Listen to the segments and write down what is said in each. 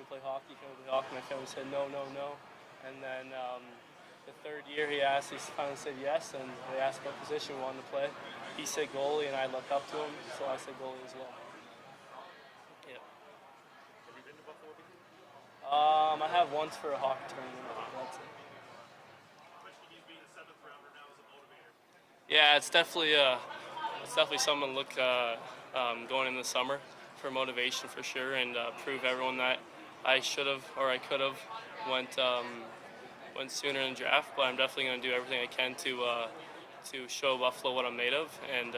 play hockey? Can we play hockey? My family said no, no, no. And then the third year he finally said yes, and they asked what position he wanted to play. He said goalie, and I looked up to him, so I said goalie as well. Yeah. Have you been to Buffalo before? I have once for a hockey tournament. That's it. Especially being a 7th rounder now as a motivator. Yeah, it's definitely something to look going in the summer for motivation for sure, and prove everyone that I should have or I could have went sooner in the draft. But I'm definitely going to do everything I can to show Buffalo what I'm made of and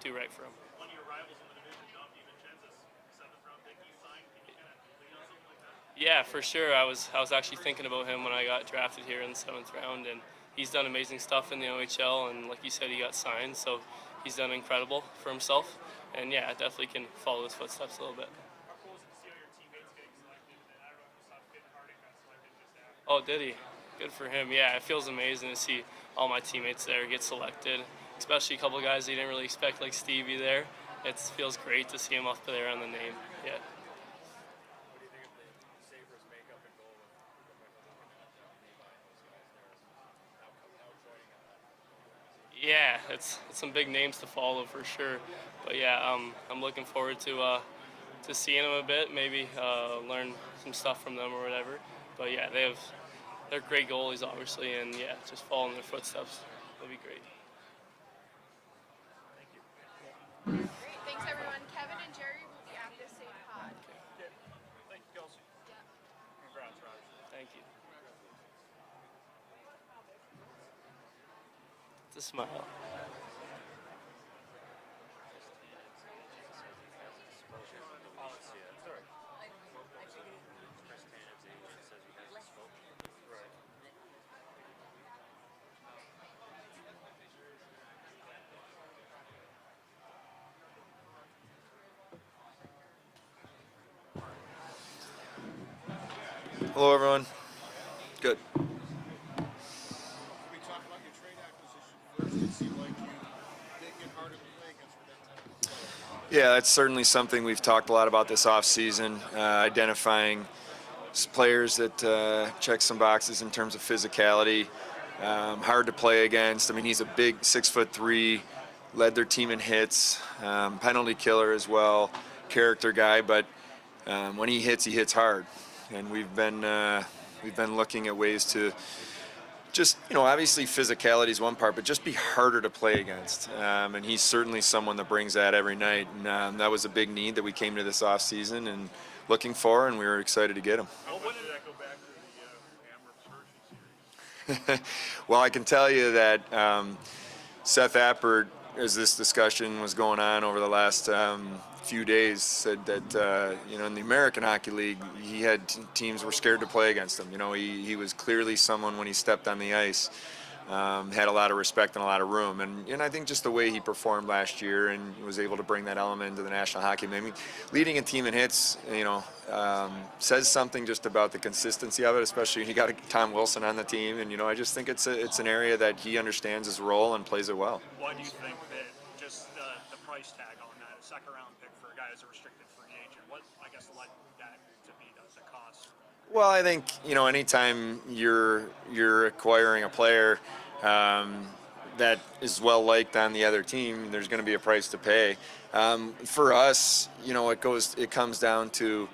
do right for them. One of your rivals in the division, Dom DiVincenzo's 7th round pick, he signed. Can you kind of lean on something like that? Yeah, for sure. I was actually thinking about him when I got drafted here in the 7th round, and he's done amazing stuff in the OHL, and like you said, he got signed, so he's done incredible for himself. And yeah, I definitely can follow his footsteps a little bit. How cool is it to see all your teammates getting selected? And I don't know if you saw Finn Harding got selected just after. Oh, did he? Good for him. Yeah, it feels amazing to see all my teammates there get selected, especially a couple of guys you didn't really expect, like Stevie there. It feels great to see him up there on the name. Yeah. What do you think of the Sabres makeup and goal with looking at Levi and those guys there now joining on that? Yeah, it's some big names to follow for sure. But yeah, I'm looking forward to seeing them a bit, maybe learn some stuff from them or whatever. But yeah, they're great goalies, obviously, and yeah, just following their footsteps will be great. Thank you. Great. Thanks, everyone. Kevin and Jerry will be at this same pod. Okay. Thank you, Kelsey. Yeah. Congrats, Roger. Thank you. It's a smile. Hello, everyone. Good. Can we talk about your trade acquisition first? It seemed like you did get harder to play against with that type of player. Yeah, that's certainly something we've talked a lot about this offseason, identifying players that check some boxes in terms of physicality, hard to play against. I mean, he's a big 6'3", led their team in hits, penalty killer as well, character guy, but when he hits hard. And we've been looking at ways to just, obviously physicality is one part, but just be harder to play against. And he's certainly someone that brings that every night. And that was a big need that we came to this off season and looking for, and we were excited to get him. How did that go back to the Amherst series? Well, I can tell you that Seth Appert, as this discussion was going on over the last few days, said that in the American Hockey League, he had teams were scared to play against him. He was clearly someone when he stepped on the ice, had a lot of respect and a lot of room, and I think just the way he performed last year and was able to bring that element into the National Hockey League. I mean, leading a team in hits, says something just about the consistency of it, especially when you got Tom Wilson on the team, and I just think it's an area that he understands his role and plays it well. Why do you think that just the price tag on that, a second-round pick for a guy who's a restricted free agent, what, I guess, led that to be the cost? Well, I think, anytime you're acquiring a player that is well-liked on the other team, there's going to be a price to pay. For us, it comes down to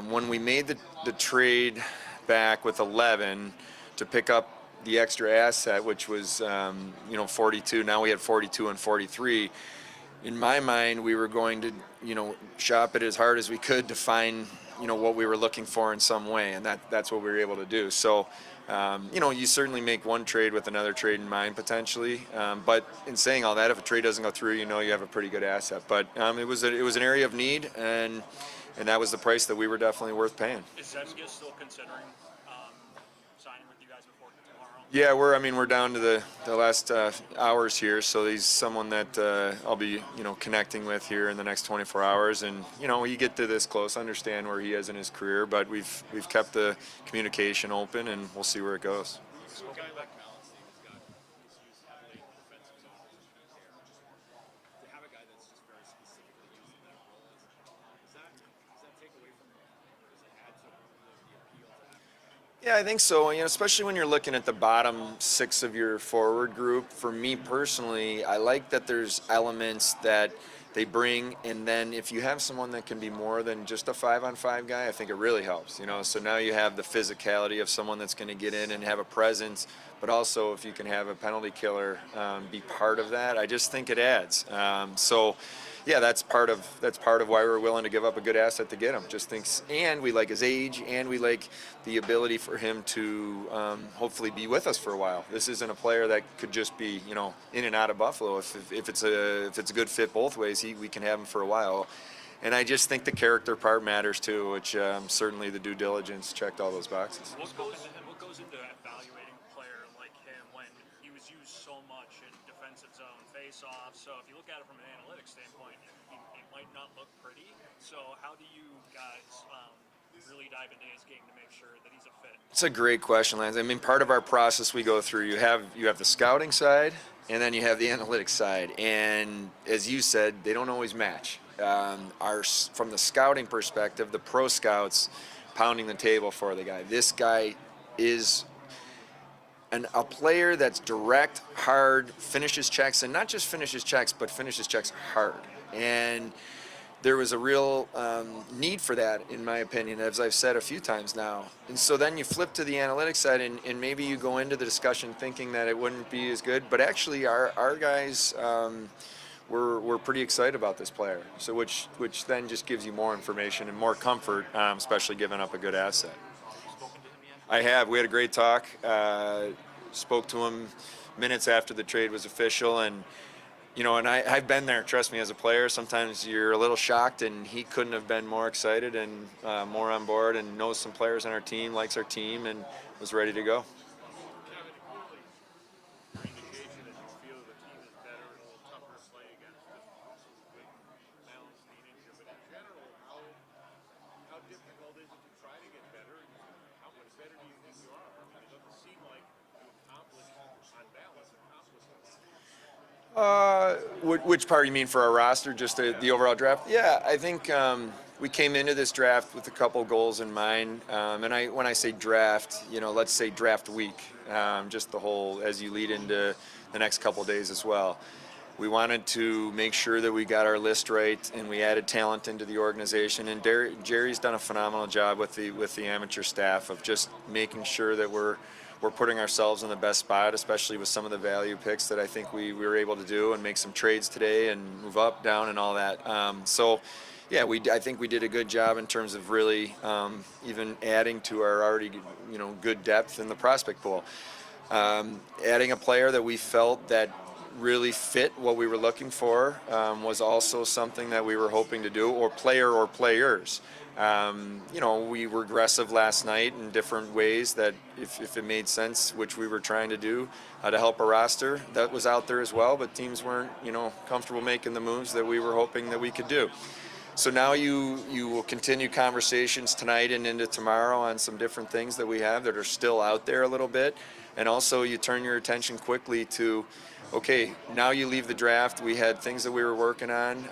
when we made the trade back with 11 to pick up the extra asset, which was 42. Now we had 42 and 43. In my mind, we were going to shop it as hard as we could to find what we were looking for in some way, and that's what we were able to do. So you certainly make one trade with another trade in mind potentially, but in saying all that, if a trade doesn't go through, you have a pretty good asset. But it was an area of need, and that was the price that we were definitely worth paying. Is Zemgus still considering signing with you guys before tomorrow? Yeah, we're down to the last hours here, so he's someone that I'll be connecting with here in the next 24 hours, and you get to this close, understand where he is in his career, but we've kept the communication open, and we'll see where it goes. So a guy like Malice, he's used heavily in defensive zone positions here. To have a guy that's just very specifically using that role, does that take away from him, or does it add to him? Yeah, I think so. Especially when you're looking at the bottom six of your forward group. For me personally, I like that there's elements that they bring, and then if you have someone that can be more than just a 5-on-5 guy, I think it really helps. So now you have the physicality of someone that's going to get in and have a presence, but also if you can have a penalty killer be part of that, I just think it adds. Yeah, that's part of why we're willing to give up a good asset to get him. Just thinks, and we like his age, and we like the ability for him to hopefully be with us for a while. This isn't a player that could just be in and out of Buffalo. If it's a good fit both ways, we can have him for a while. And I just think the character part matters too, which certainly the due diligence checked all those boxes. What goes into evaluating a player like him when he was used so much in defensive zone face-off? So if you look at it from an analytics standpoint, he might not look pretty. So how do you guys really dive into his game to make sure that he's a fit? It's a great question, Lance. I mean, part of our process we go through, you have the scouting side, and then you have the analytics side. And as you said, they don't always match. From the scouting perspective, the pro scouts pounding the table for the guy. This guy is a player that's direct, hard, finishes checks, and not just finishes checks, but finishes checks hard. And there was a real need for that, in my opinion, as I've said a few times now. And so then you flip to the analytics side, and maybe you go into the discussion thinking that it wouldn't be as good, but actually our guys we're pretty excited about this player. So which then just gives you more information and more comfort, especially giving up a good asset. I have. We had a great talk. Spoke to him minutes after the trade was official, and I've been there. Trust me, as a player, sometimes you're a little shocked, and he couldn't have been more excited and more on board, and knows some players on our team, likes our team, and was ready to go. Indication that you feel the team is better and a little tougher to play against with balance leadership. But in general, how difficult is it to try to get better? How much better do you think you are? I mean, it doesn't seem like you accomplish on balance a Which part you mean for our roster, just the overall draft? Yeah, I think we came into this draft with a couple goals in mind. And when I say draft, let's say draft week, just the whole, as you lead into the next couple days as well. We wanted to make sure that we got our list right, and we added talent into the organization. And Jerry's done a phenomenal job with the amateur staff of just making sure that we're putting ourselves in the best spot, especially with some of the value picks that I think we were able to do and make some trades today and move up, down, and all that. Yeah, I think we did a good job in terms of really even adding to our already good depth in the prospect pool. Adding a player that we felt that really fit what we were looking for was also something that we were hoping to do, or players. We were aggressive last night in different ways that if it made sense, which we were trying to do to help a roster, that was out there as well, but teams weren't comfortable making the moves that we were hoping that we could do. So now you will continue conversations tonight and into tomorrow on some different things that we have that are still out there a little bit, and also you turn your attention quickly to, okay, now you leave the draft. We had things that we were working on.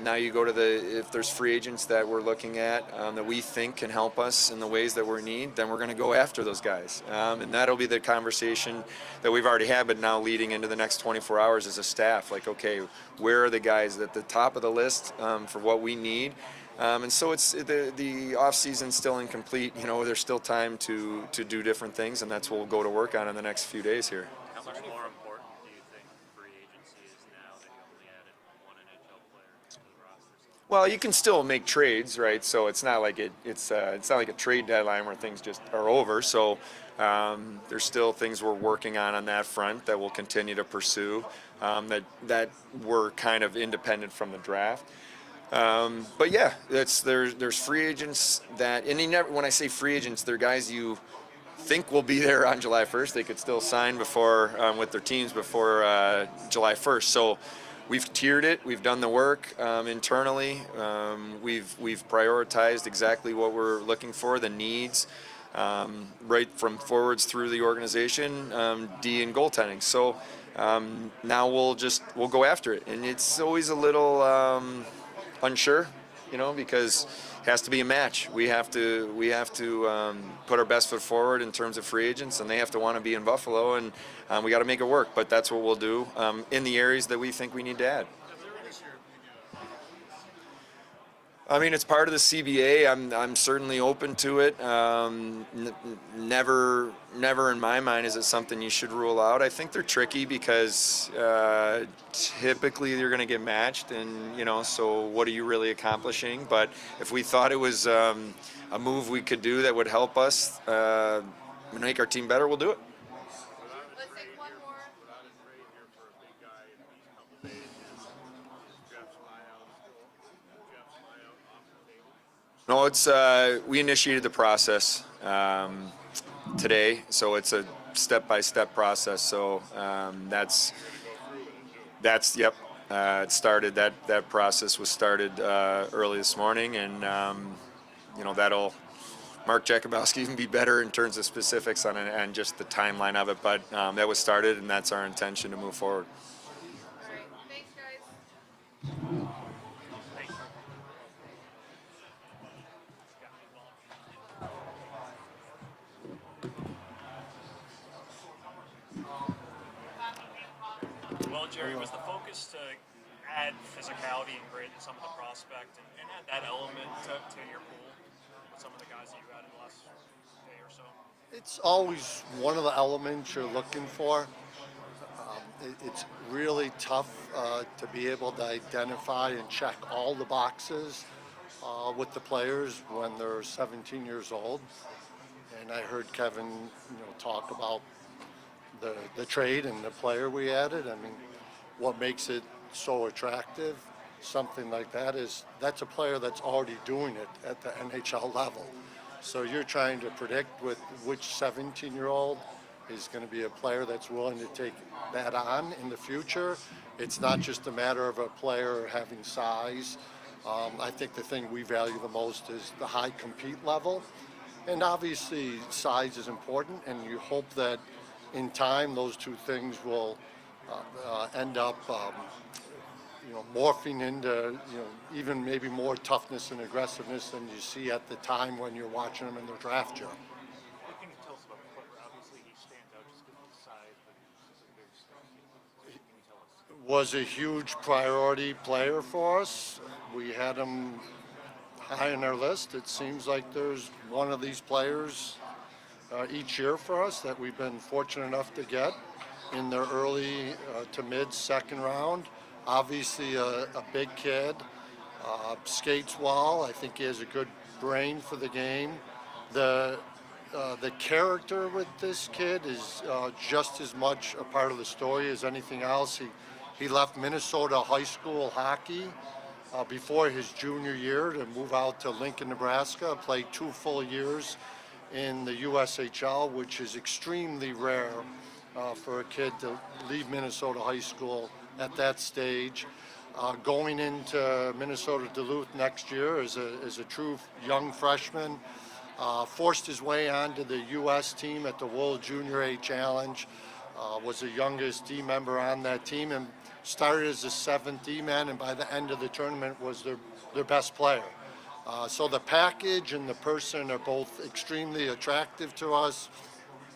Now you go to if there's free agents that we're looking at that we think can help us in the ways that we need, then we're going to go after those guys. And that'll be the conversation that we've already had, but now leading into the next 24 hours as a staff. Like, okay, where are the guys at the top of the list for what we need? And so it's the off season's still incomplete. There's still time to do different things, and that's what we'll go to work on in the next few days here. How much more important do you think free agency is now that you only added one NHL player to the roster? Well, you can still make trades, right? So it's not like it's not like a trade deadline where things just are over. So there's still things we're working on that front that we'll continue to pursue that were kind of independent from the draft. But yeah, there's free agents that, and when I say free agents, they're guys you think will be there on July 1st. They could still sign before with their teams before July 1st. So we've tiered it. We've done the work internally. We've prioritized exactly what we're looking for, the needs, right from forwards through the organization, D and goaltending. So now we'll go after it, and it's always a little unsure, because has to be a match. We have to put our best foot forward in terms of free agents, and they have to want to be in Buffalo, and we got to make it work. But that's what we'll do in the areas that we think we need to add. I mean, it's part of the CBA. I'm certainly open to it. Never in my mind is it something you should rule out. I think they're tricky because typically you're going to get matched, and so what are you really accomplishing? But if we thought it was a move we could do that would help us make our team better, we'll do it. Let's take one more. Without a trade here for a big guy in these couple days, is Jeff's buyout off the table? No, it's we initiated the process today, so it's a step-by-step process. So that's yep. It started that process was started early this morning, and that'll Mark Jakubowski even be better in terms of specifics on it and just the timeline of it. But that was started, and that's our intention to move forward. All right. Thanks, guys. Well, Jerry, was the focus to add physicality and grit in some of the prospect and add that element to your pool with some of the guys that you added last day or so? It's always one of the elements you're looking for. It's really tough to be able to identify and check all the boxes with the players when they're 17 years old. And I heard Kevin, talk about the trade and the player we added. I mean, what makes it so attractive, something like that, is that's a player that's already doing it at the NHL level. So you're trying to predict with which 17-year-old is going to be a player that's willing to take that on in the future. It's not just a matter of a player having size. I think the thing we value the most is the high compete level. And obviously size is important, and you hope that in time those two things will end up morphing into even maybe more toughness and aggressiveness than you see at the time when you're watching them in their draft year. What can you tell us about Clipper? Obviously, he stands out just because of his size, but he's a big stuff. What can you tell us? Was a huge priority player for us. We had him high on our list. It seems like there's one of these players each year for us that we've been fortunate enough to get in the early to mid second round. Obviously a big kid, skates well. I think he has a good brain for the game. The character with this kid is just as much a part of the story as anything else. He left Minnesota high school hockey before his junior year to move out to Lincoln, Nebraska, played 2 full years in the USHL, which is extremely rare for a kid to leave Minnesota high school at that stage. Going into Minnesota Duluth next year as a true young freshman, forced his way onto the U.S. team at the World Junior A Challenge, was the youngest D member on that team, and started as a 7th D-man, and by the end of the tournament was their best player. So the package and the person are both extremely attractive to us.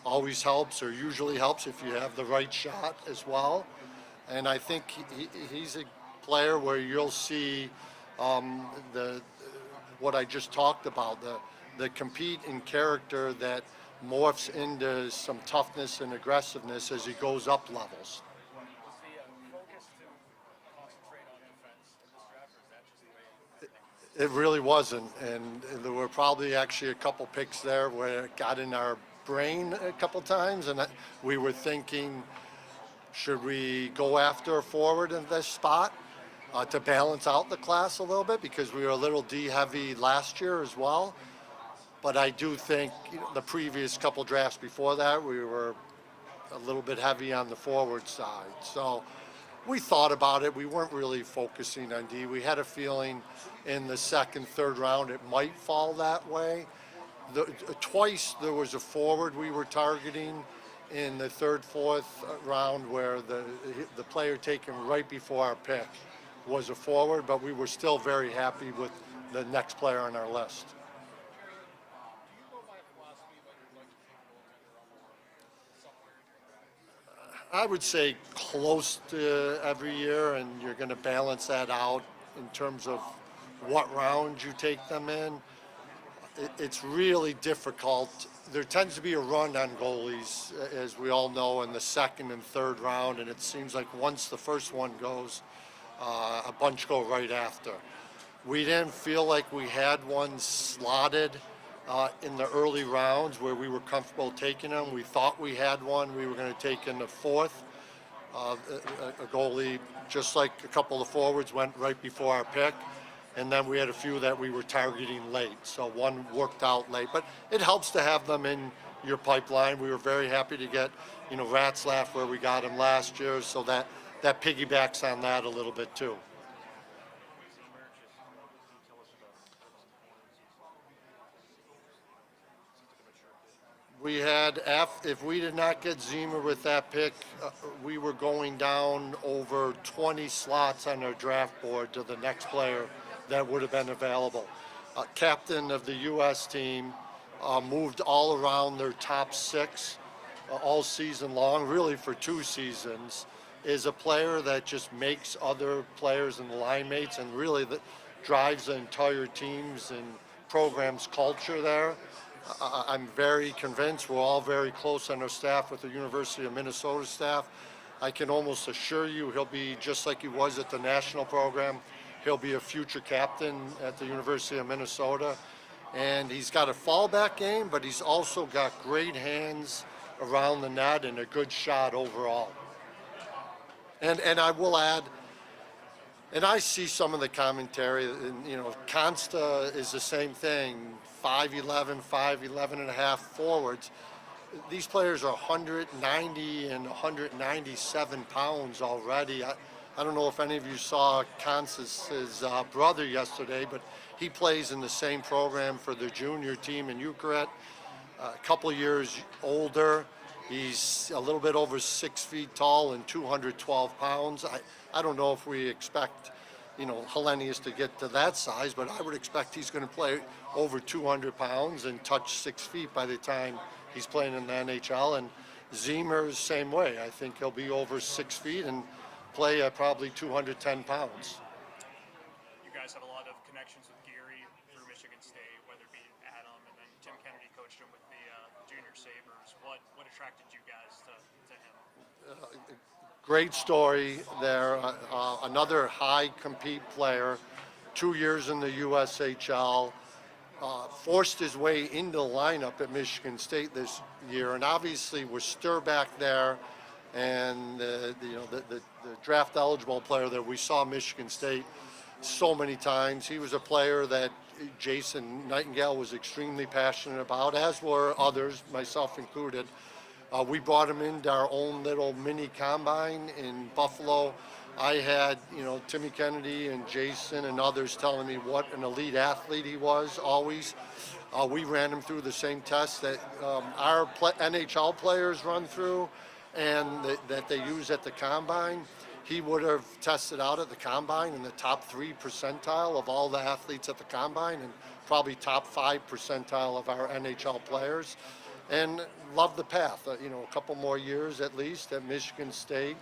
Always helps, or usually helps, if you have the right shot as well. And I think he's a player where you'll see what I just talked about, the compete and character that morphs into some toughness and aggressiveness as he goes up levels. It really wasn't, and there were probably actually a couple picks there where it got in our brain a couple times, and we were thinking, should we go after a forward in this spot to balance out the class a little bit, because we were a little D-heavy last year as well. But I do think the previous couple drafts before that, we were a little bit heavy on the forward side. So we thought about it. We weren't really focusing on D. We had a feeling in the second, third round it might fall that way. Twice there was a forward we were targeting in the third, fourth round where the player taken right before our pick was a forward, but we were still very happy with the next player on our list. I would say close to every year, and you're going to balance that out in terms of what round you take them in. It's really difficult. There tends to be a run on goalies, as we all know, in the second and third round, and it seems like once the first one goes, a bunch go right after. We didn't feel like we had one slotted in the early rounds where we were comfortable taking them. We thought we had one we were going to take in the fourth. A goalie, just like a couple of forwards, went right before our pick. And then we had a few that we were targeting late. So one worked out late. But it helps to have them in your pipeline. We were very happy to get, Ratzlaff where we got him last year. So that piggybacks on that a little bit too. We had, if we did not get Zimmer with that pick, we were going down over 20 slots on our draft board to the next player that would have been available. Captain of the U.S. team, moved all around their top six all season long, really for 2 seasons, is a player that just makes other players and line mates and really drives the entire team's and program's culture there. I'm very convinced we're all very close on our staff with the University of Minnesota staff. I can almost assure you he'll be just like he was at the national program. He'll be a future captain at the University of Minnesota. And he's got a fallback game, but he's also got great hands around the net and a good shot overall. And I will add, and I see some of the commentary, and, Consta is the same thing, 5'11", 5'11 and a half forwards. These players are 190 and 197 pounds already. I don't know if any of you saw Consta's brother yesterday, but he plays in the same program for the junior team in Eucharist. A couple years older. He's a little bit over 6 feet tall and 212 pounds. I don't know if we expect, Hellenius to get to that size, but I would expect he's going to play over 200 pounds and touch 6 feet by the time he's playing in the NHL. And Zimmer's same way. I think he'll be over 6 feet and play at probably 210 pounds. You guys have a lot of connections with Gary through Michigan State, whether it be Adam and then Tim Kennedy coached him with the junior Sabres. What attracted you guys to him? Great story there. Another high compete player, 2 years in the USHL, forced his way into the lineup at Michigan State this year, and obviously was stir back there. And the draft eligible player that we saw Michigan State so many times. He was a player that Jason Nightingale was extremely passionate about, as were others, myself included. We brought him into our own little mini combine in Buffalo. I had, Timmy Kennedy and Jason and others telling me what an elite athlete he was always. We ran him through the same tests that our NHL players run through and that they use at the combine. He would have tested out at the combine in the top 3 percentile of all the athletes at the combine and probably top 5 percentile of our NHL players. And loved the path, a couple more years at least at Michigan State.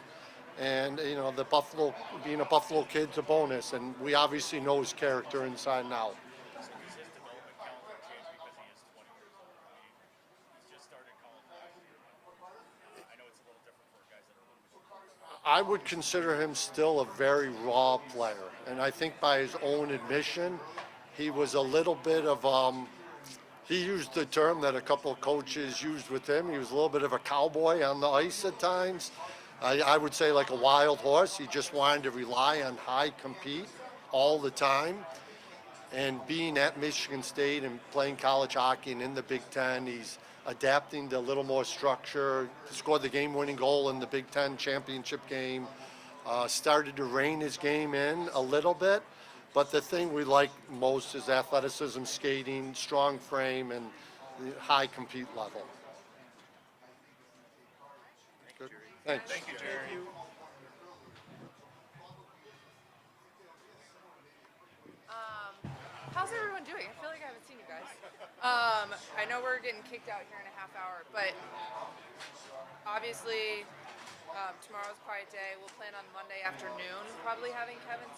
And, the Buffalo, being a Buffalo kid's a bonus. And we obviously know his character inside and out. I would consider him still a very raw player. And I think by his own admission, he was a little bit of, he used the term that a couple of coaches used with him. He was a little bit of a cowboy on the ice at times. I would say like a wild horse. He just wanted to rely on high compete all the time. And being at Michigan State and playing college hockey and in the Big Ten, he's adapting to a little more structure, scored the game-winning goal in the Big Ten championship game, started to rein his game in a little bit. But the thing we like most is athleticism, skating, strong frame, and the high compete level. Good. Thanks. Thank you, Jerry. How's everyone doing? I feel like I haven't seen you guys. I know we're getting kicked out here in a half hour, but obviously tomorrow's quiet day. We'll plan on Monday afternoon probably having Kevyn